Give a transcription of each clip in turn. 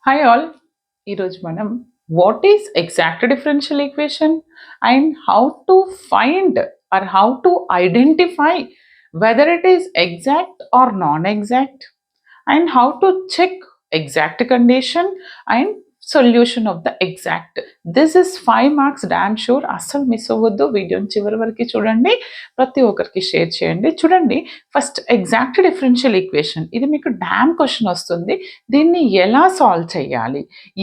Hi all. ఈరోజు మనం what is exact differential equation and how to find or how to identify whether it is exact or non exact and how to check exact condition and solution of the exact. This is 5 marks damn sure. అస్సలు miss అవ్వద్దు. వీడియోని చివరి వరకు చూడండి, ప్రతి ఒక్కరికి share చేయండి. చూడండి, ఫస్ట్ ఎగ్జాక్ట్ డిఫరెన్షియల్ ఈక్వేషన్, ఇది మీకు డామ్ క్వశ్చన్ వస్తుంది. దీన్ని ఎలా సాల్వ్ చేయాలి,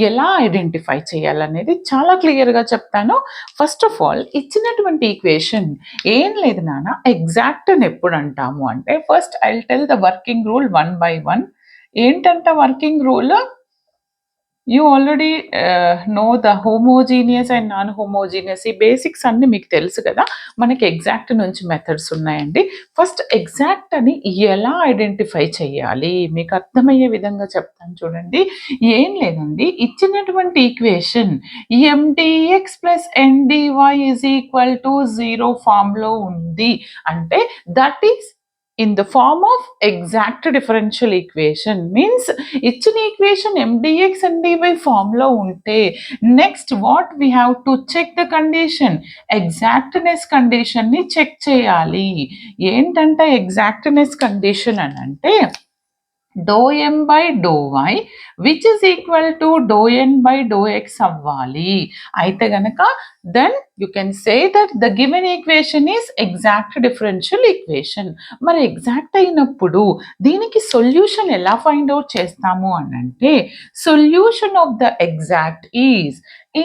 ఎలా ఐడెంటిఫై చేయాలనేది చాలా క్లియర్గా చెప్తాను. ఫస్ట్ ఆఫ్ ఆల్, ఇచ్చినటువంటి ఈక్వేషన్ ఏం లేదు నాన్న, ఎగ్జాక్ట్ అని ఎప్పుడు అంటాము అంటే, first I will tell the working rule 1 by 1. ఏంటంట working rule? You already know the homogeneous and non homogeneous, ఈ బేసిక్స్ అన్ని మీకు తెలుసు కదా. మనకి ఎగ్జాక్ట్ నుంచి మెథడ్స్ ఉన్నాయండి. ఫస్ట్ ఎగ్జాక్ట్ అని ఎలా ఐడెంటిఫై చేయాలి మీకు అర్థమయ్యే విధంగా చెప్తాను చూడండి. ఏం లేదండి, ఇచ్చినటువంటి equation m d x plus n d y is equal to 0 ఫామ్లో ఉంది అంటే that is in the form of exact differential equation. Means ఇచ్చిన ఈక్వేషన్ mdx and dy form లో ఉంటే next what we have to check the condition, exactness condition ని check చేయాలి. ఏంటంటే ఎగ్జాక్ట్నెస్ కండిషన్ అని అంటే dou m by dou y which is equal to dou n by dou x అవ్వాలి. అయితే గనక then you can say that the given equation is exact differential equation. మరి exact అయినప్పుడు దీనికి సొల్యూషన్ ఎలా ఫైండ్ అవుట్ చేస్తాము అని అంటే, solution of the exact is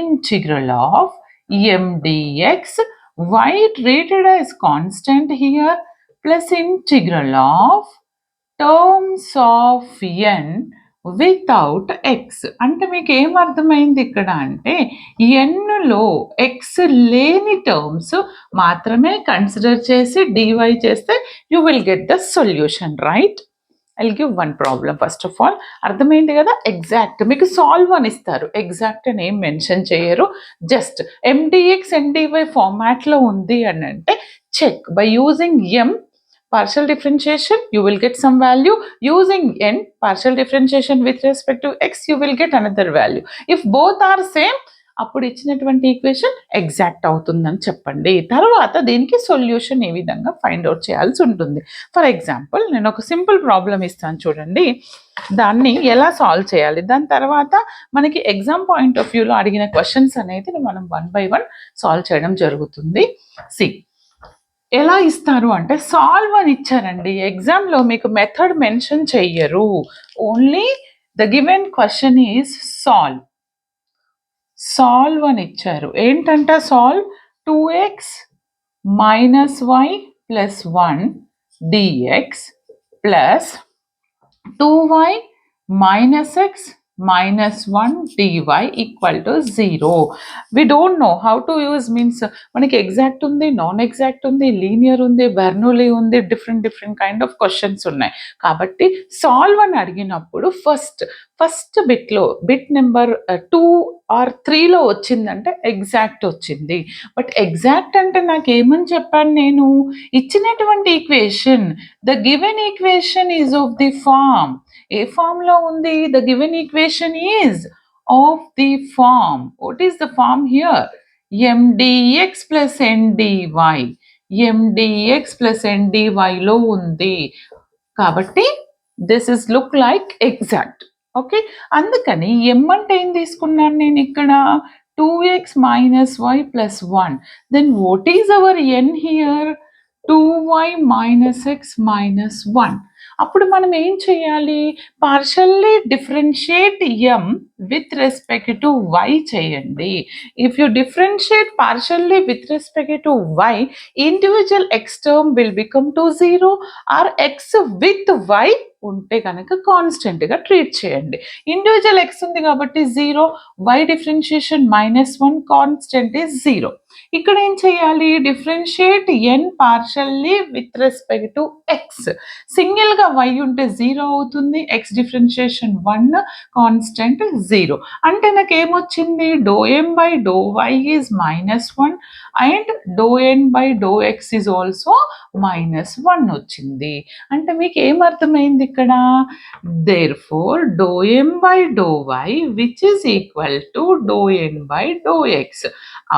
integral of mdx y treated as constant here plus integral of terms of n without X. అంటే మీకు ఏం అర్థమైంది ఇక్కడ అంటే, ఎన్లో ఎక్స్ లేని టర్మ్స్ మాత్రమే కన్సిడర్ చేసి డివై చేస్తే you will get the solution, right? I give one problem. First of all అర్థమైంది కదా, ఎగ్జాక్ట్ మీకు సాల్వ్ అని ఇస్తారు, ఎగ్జాక్ట్ అని ఏం మెన్షన్ చేయరు. జస్ట్ ఎండిఎక్స్ ఎన్డివై ఫార్మాట్లో ఉంది అని అంటే check by using m partial differentiation, you will get some value. Using n partial differentiation with respect to x, you will get another value. If both are same, అప్పుడు ఇచ్చినటువంటి equation exact అవుతుందని చెప్పండి. తర్వాత దీనికి సొల్యూషన్ ఏ విధంగా find out చేయాల్సి ఉంటుంది. For example నేను ఒక సింపుల్ ప్రాబ్లం ఇస్తాను చూడండి, దాన్ని ఎలా సాల్వ్ చేయాలి, దాని తర్వాత మనకి ఎగ్జామ్ పాయింట్ ఆఫ్ వ్యూలో అడిగిన క్వశ్చన్స్ అనేది మనం 1 by 1 సాల్వ్ చేయడం జరుగుతుంది. సి ఎలా ఇస్తారు అంటే, సాల్వ్ అని ఇచ్చారండి. ఎగ్జామ్లో మీకు మెథడ్ మెన్షన్ చెయ్యరు, only the given question is solve. Solve అని ఇచ్చారు. ఏంటంట solve? 2x minus y plus 1 dx plus 2y minus x minus 1 dy equal to 0. We don't know how to use, means మనకి exact ఉంది, non exact ఉంది, linear ఉంది, బెర్నూలీ ఉంది, different kind of questions ఉన్నాయి. కాబట్టి సాల్వ్ అని అడిగినప్పుడు ఫస్ట్ బిట్లో బిట్ నెంబర్ 2 or 3లో వచ్చిందంటే ఎగ్జాక్ట్ వచ్చింది. బట్ ఎగ్జాక్ట్ అంటే నాకు ఏమని చెప్పాను నేను, ఇచ్చినటువంటి equation the given equation is of the form. ఏ ఫామ్లో ఉంది? The given equation is of the form. What is the form here? mdx plus ndy. mdx plus ndy లో ఉంది కాబట్టి this is look like exact. Okay, అందుకని m అంటే ఏం తీసుకున్నాను నేను ఇక్కడ? 2x minus y plus 1. Then what is our n here? 2y minus x minus 1. అప్పుడు మనం ఏం చేయాలి? Partially differentiate m with respect to y చేయండి. If you differentiate partially with respect to y, individual x term will become to 0 or x with y ఉంటే కనుక కాన్స్టెంట్గా treat చేయండి. Individual x ఉంది కాబట్టి 0, y డిఫరెన్షియేషన్ -1, కాన్స్టెంట్ ఈజ్ 0. ఇక్కడ ఏం చేయాలి? Differentiate n partially with respect to x. సింగిల్గా y ఉంటే 0 అవుతుంది, x డిఫరెన్షియేషన్ 1, కాన్స్టెంట్ 0. అంటే నాకు ఏమొచ్చింది? Do m by do y is -1 and do n by do x is also -1 వచ్చింది. అంటే మీకు ఏమర్థమైంది ఇక్కడ? Therefore do m by do y which is equal to do n by do x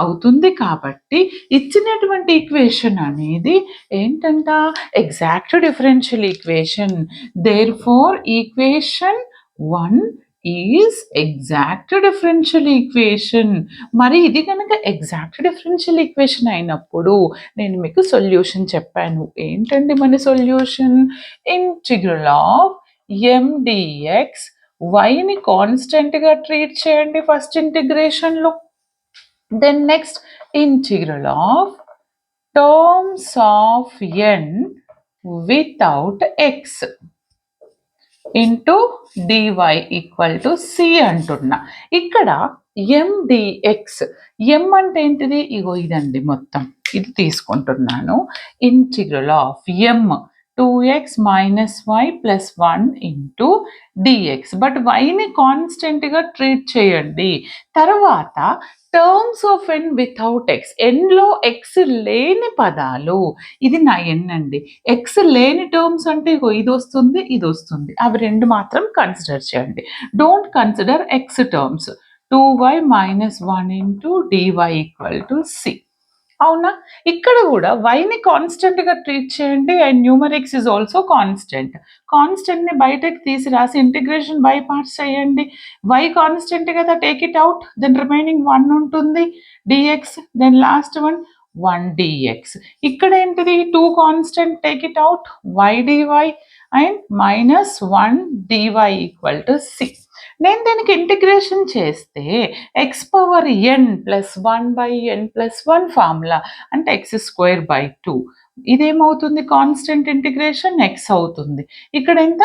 అవుతుంది. కాబట్టి ఇచ్చినటువంటి ఈక్వేషన్ అనేది ఏంటంట? Exact differential equation. Therefore equation 1 is exact differential equation. మరి ఇది కనుక ఎగ్జాక్ట్ డిఫరెన్షియల్ ఈక్వేషన్ అయినప్పుడు నేను మీకు సొల్యూషన్ చెప్పాను. ఏంటండి మన సొల్యూషన్? ఇంటిగ్రల్ ఆఫ్ ఎండిఎక్స్ వైని కాన్స్టెంట్గా ట్రీట్ చేయండి ఫస్ట్ ఇంటిగ్రేషన్లో. Then next integral of terms of n without x into d y equal to c అంటున్నా. ఇక్కడ ఎండిఎక్స్, ఎం అంటే ఏంటిది? ఇగో ఇదండి, మొత్తం ఇది తీసుకుంటున్నాను. Integral of m 2x minus y plus 1 into d x. But వైని కాన్స్టెంట్గా ట్రీట్ చేయండి. తర్వాత terms of n without x, ఎన్లో ఎక్స్ లేని పదాలు, ఇది నా ఎన్ అండి. ఎక్స్ లేని టర్మ్స్ అంటే ఇగో ఇది వస్తుంది, ఇది వస్తుంది, అవి రెండు మాత్రం కన్సిడర్ చేయండి. Don't consider x terms. 2y minus 1 into d y equal to c. అవునా? ఇక్కడ కూడా వైని కాన్స్టెంట్గా ట్రీట్ చేయండి and numerics is also constant. కాన్స్టెంట్ని బయటకు తీసి రాసి ఇంటిగ్రేషన్ బై పార్ట్స్ చేయండి. వై కాన్స్టెంట్ కదా, take it out, then remaining 1 ఉంటుంది d x, then last one 1 d x. ఇక్కడ ఏంటిది? 2 constant, take it out, y d y and minus 1 d y equal to 6. నేను దీనికి ఇంటిగ్రేషన్ చేస్తే x power n plus 1 by n plus 1 formula అంటే x square by 2. ఇదేమవుతుంది? Constant integration x అవుతుంది. ఇక్కడ ఎంత?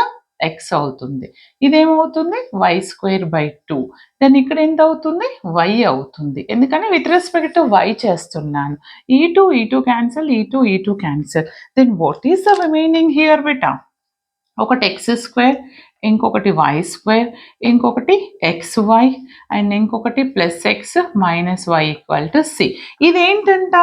ఎక్స్ అవుతుంది. ఇదేమవుతుంది? Y square by 2. దెన్ ఇక్కడ ఎంత అవుతుంది? వై అవుతుంది. ఎందుకని విత్ రెస్పెక్ట్ టు వై చేస్తున్నాను. ఈ టూ క్యాన్సల్, ఈ two cancel. Then what is the remaining here బెటా? ఒకటి ఎక్స్ స్క్వేర్, ఇంకొకటి వై స్క్వేర్, ఇంకొకటి ఎక్స్ వై అండ్ ఇంకొకటి plus x minus y equal to c. ఇదేంటంట?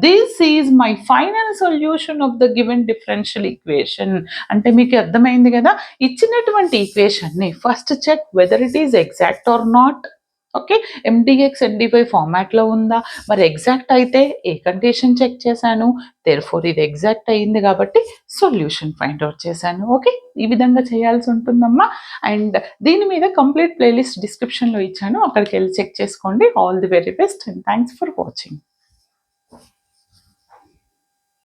This is my final solution of the given differential equation. అంటే మీకు అర్థమైంది కదా? ఇచ్చినటువంటి ఈక్వేషన్ని first check whether it is exact or not. Okay, M dx N dy ఫార్మాట్లో ఉందా? మరి ఎగ్జాక్ట్ అయితే ఏ కండిషన్ చెక్ చేశాను, దేర్ఫోర్ ఇది ఎగ్జాక్ట్ అయ్యింది కాబట్టి సొల్యూషన్ ఫైండ్ అవుట్ చేశాను. ఓకే, ఈ విధంగా చేయాల్సి ఉంటుందమ్మా. అండ్ దీని మీద కంప్లీట్ ప్లేలిస్ట్ డిస్క్రిప్షన్లో ఇచ్చాను, అక్కడికి వెళ్ళి చెక్ చేసుకోండి. All the very best and thanks for watching.